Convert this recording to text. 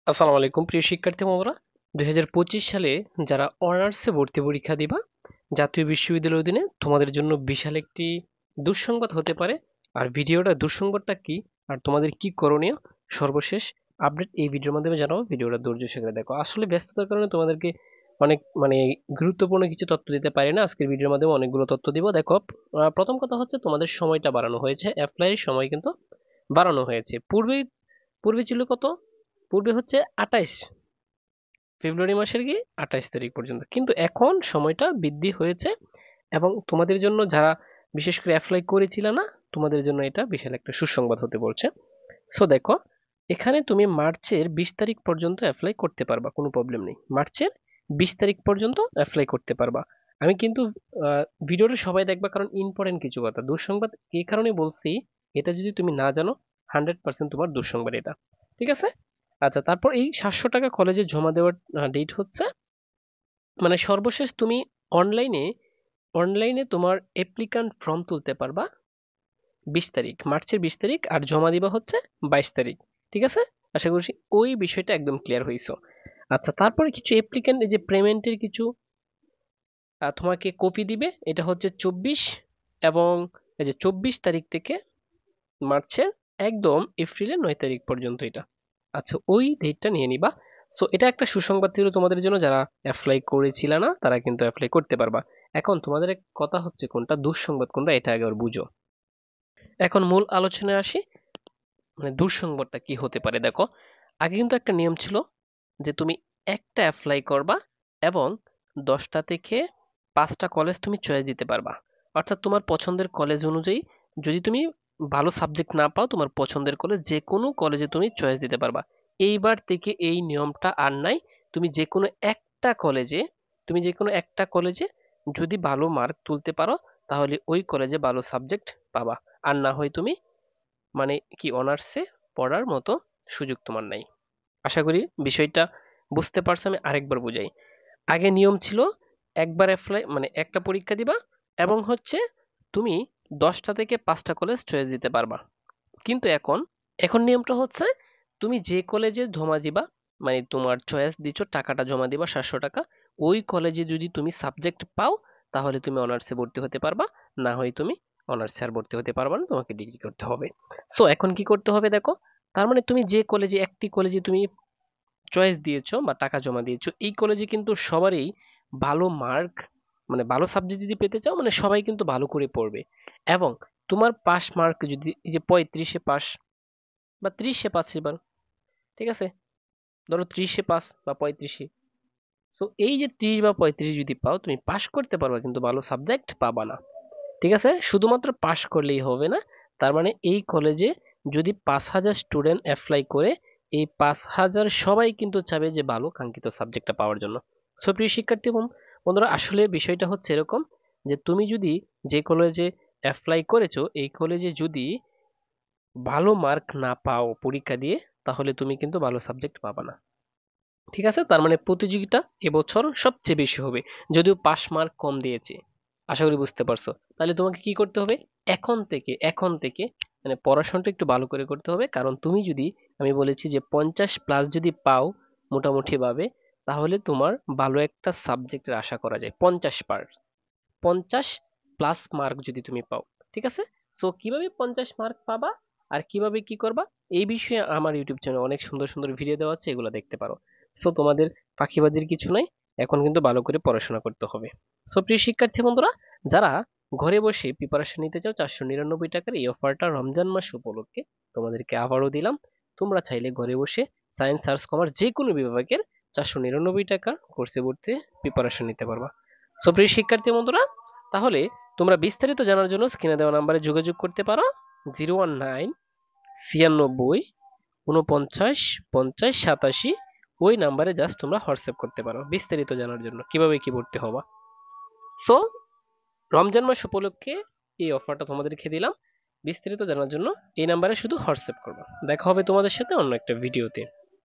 আসসালামু আলাইকুম প্রিয় শিক্ষার্থী বন্ধুরা। 2025 সালে যারা অনার্সে ভর্তি পরীক্ষা দিবা জাতীয় বিশ্ববিদ্যালয়ের অধীনে তোমাদের জন্য বিশাল একটি দুঃসংবাদ হতে পারে। আর ভিডিওটা দুঃসংবাদটা কি আর তোমাদের কি করণীয় সর্বশেষ আপডেট এই ভিডিওর মাধ্যমে জানাবো। ভিডিওটা ধৈর্য সহকারে দেখো। আসলে ব্যস্ততার কারণে তোমাদেরকে অনেক গুরুত্বপূর্ণ কিছু তথ্য দিতে পারি না, আজকের ভিডিওর মাধ্যমে অনেকগুলো তথ্য দিব। দেখো, প্রথম কথা হচ্ছে তোমাদের সময়টা বাড়ানো হয়েছে, অ্যাপ্লাইয়ের সময় কিন্তু বাড়ানো হয়েছে। পূর্বে পূর্বে ছিল কত? পূর্বে হচ্ছে 28 ফেব্রুয়ারি মাসের কি 28 তারিখ পর্যন্ত, কিন্তু এখন সময়টা বৃদ্ধি হয়েছে। এবং তোমাদের জন্য যারা বিশেষ করে অ্যাপ্লাই করেছিল না, তোমাদের জন্য এটা বিশাল একটা সুসংবাদ হতে বলছে। সো দেখো, এখানে তুমি মার্চের 20 তারিখ পর্যন্ত অ্যাপ্লাই করতে পারবা, কোনো প্রবলেম নেই। মার্চের 20 তারিখ পর্যন্ত অ্যাপ্লাই করতে পারবা। আমি কিন্তু ভিডিওটা সবাই দেখবা, কারণ ইম্পর্টেন্ট কিছু কথা। দুঃসংবাদ এই কারণে বলছি, এটা যদি তুমি না জানো 100% তোমার দুঃসংবাদ এটা। ঠিক আছে? আচ্ছা, তারপর এই 700 টাকা কলেজে জমা দেওয়ার ডেট হচ্ছে, মানে সর্বশেষ তুমি অনলাইনে অনলাইনে তোমার অ্যাপ্লিকান্ট ফর্ম তুলতে পারবা 20 তারিখ, মার্চের 20 তারিখ, আর জমা দিবা হচ্ছে 22 তারিখ। ঠিক আছে? আশা করছি ওই বিষয়টা একদম ক্লিয়ার হয়েছে। আচ্ছা, তারপরে কিছু অ্যাপ্লিক্যান্ট এই যে পেমেন্টের কিছু তোমাকে কপি দিবে, এটা হচ্ছে 24 এবং এই যে 24 তারিখ থেকে মার্চের একদম এপ্রিলের 9 তারিখ পর্যন্ত এটা। আচ্ছা, ওই ডেটটা নিয়ে নিবা। সো এটা একটা সুসংবাদ ছিল তোমাদের জন্য, যারা অ্যাপ্লাই করেছিল না তারা কিন্তু অ্যাপ্লাই করতে পারবা। এখন তোমাদের এক কথা হচ্ছে কোনটা দুঃসংবাদ কোনটা, এটা আগে বুঝো। এখন মূল আলোচনায় আসি, মানে দুঃসংবাদটা কি হতে পারে। দেখো, আগে কিন্তু একটা নিয়ম ছিল যে তুমি একটা অ্যাপ্লাই করবা এবং 10টা থেকে 5টা কলেজ তুমি চয়েস দিতে পারবা। অর্থাৎ তোমার পছন্দের কলেজ অনুযায়ী, যদি তুমি ভালো সাবজেক্ট না পাও, তোমার পছন্দের কলেজ যে কোনো কলেজে তুমি চয়েস দিতে পারবা। এইবার থেকে এই নিয়মটা আর নাই। তুমি যে কোনো একটা কলেজে তুমি যে কোনো একটা কলেজে যদি ভালো মার্ক তুলতে পারো, তাহলে ওই কলেজে ভালো সাবজেক্ট পাবা। আর না হয় তুমি মানে কি অনার্সে পড়ার মতো সুযোগ তোমার নাই। আশা করি বিষয়টা বুঝতে পারছো। আমি আরেকবার বুঝাই। আগে নিয়ম ছিল একবার অ্যাপ্লাই মানে একটা পরীক্ষা দিবা এবং হচ্ছে তুমি 10টা থেকে 5টা কলেজ চয়েস দিতে পারবা। কিন্তু এখন এখন নিয়মটা হচ্ছে তুমি যে কলেজে জমা দিবা, মানে তোমার চয়েস দিছো, টাকাটা জমা দিবা 700 টাকা, ওই কলেজে যদি তুমি সাবজেক্ট পাও, তাহলে তুমি অনার্সে ভর্তি হতে পারবা। না হয় তুমি অনার্সে আর ভর্তি হতে পারবা না, তোমাকে ডিগ্রি করতে হবে। সো এখন কি করতে হবে দেখো, তার মানে তুমি যে কলেজে একটি কলেজে তুমি চয়েস দিয়েছো বা টাকা জমা দিয়েছো, এই কলেজে কিন্তু সবারই ভালো মার্ক, মানে ভালো সাবজেক্ট যদি পেতে চাও, মানে সবাই কিন্তু ভালো করে পড়বে। এবং তোমার পাস মার্ক যদি এই যে 35-এ পাস বা 30-এ পাস, এবার ঠিক আছে, ধরো 30-এ পাস বা 35-এ, সো এই যে 30 বা 35 যদি পাও, তুমি পাস করতে পারবা কিন্তু ভালো সাবজেক্ট পাবা না। ঠিক আছে? শুধুমাত্র পাস করলেই হবে না। তার মানে এই কলেজে যদি 5,000 স্টুডেন্ট অ্যাপ্লাই করে, এই 5,000 সবাই কিন্তু চাবে যে ভালো কাঙ্ক্ষিত সাবজেক্টটা পাওয়ার জন্য। সো প্রিয় শিক্ষার্থী বন্ধুরা, আসলে বিষয়টা হচ্ছে এরকম যে তুমি যদি যে কলেজে অ্যাপ্লাই করেছো, এই কলেজে যদি ভালো মার্ক না পাও পরীক্ষা দিয়ে, তাহলে তুমি কিন্তু ভালো সাবজেক্ট পাবা না। ঠিক আছে? তার মানে প্রতিযোগিতা এবছর সবচেয়ে বেশি হবে, যদিও পাস মার্ক কম দিয়েছে। আশা করি বুঝতে পারছো। তাহলে তোমাকে কি করতে হবে, এখন থেকে মানে পড়াশোনাটা একটু ভালো করে করতে হবে। কারণ তুমি যদি, আমি বলেছি যে 50+ যদি পাও মোটামুটি ভাবে, তাহলে তোমার ভালো একটা সাবজেক্টের আশা করা যায়। 50+ মার্ক যদি তুমি পাও, ঠিক আছে? সো কিভাবে 50 মার্ক পাবা আর কিভাবে কি করবা, এই বিষয়ে আমার ইউটিউব চ্যানেলে অনেক সুন্দর সুন্দর ভিডিও দেওয়া আছে, এগুলো দেখতে পারো। সো তোমাদের ফাঁকিবাজির কিছু নাই, এখন কিন্তু ভালো করে পড়াশোনা করতে হবে। সো প্রিয় শিক্ষার্থী বন্ধুরা, যারা ঘরে বসে প্রিপারেশন নিতে চাও, 499 টাকার এই অফারটা রমজান মাস উপলক্ষে তোমাদেরকে আবারও দিলাম। তোমরা চাইলে ঘরে বসে সায়েন্স, আর্টস, কমার্স যে কোনো বিভাগের 499 টাকা কোর্সে ভর্তি প্রিপারেশন নিতে পারবা। সো প্রিয় শিক্ষার্থী বন্ধুরা, তাহলে তোমরা বিস্তারিত জানার জন্য স্ক্রিনে দেওয়া নাম্বারে যোগাযোগ করতে পারো। 019 96 49 50 87, ওই নাম্বারে জাস্ট তোমরা হোয়াটসঅ্যাপ করতে পারো বিস্তারিত জানার জন্য কিভাবে কি ভর্তি হবা। সো রমজান মাস উপলক্ষে এই অফারটা তোমাদেরকে দিলাম। বিস্তারিত জানার জন্য এই নাম্বারে শুধু হোয়াটসঅ্যাপ করবা। দেখা হবে তোমাদের সাথে অন্য একটা ভিডিওতে।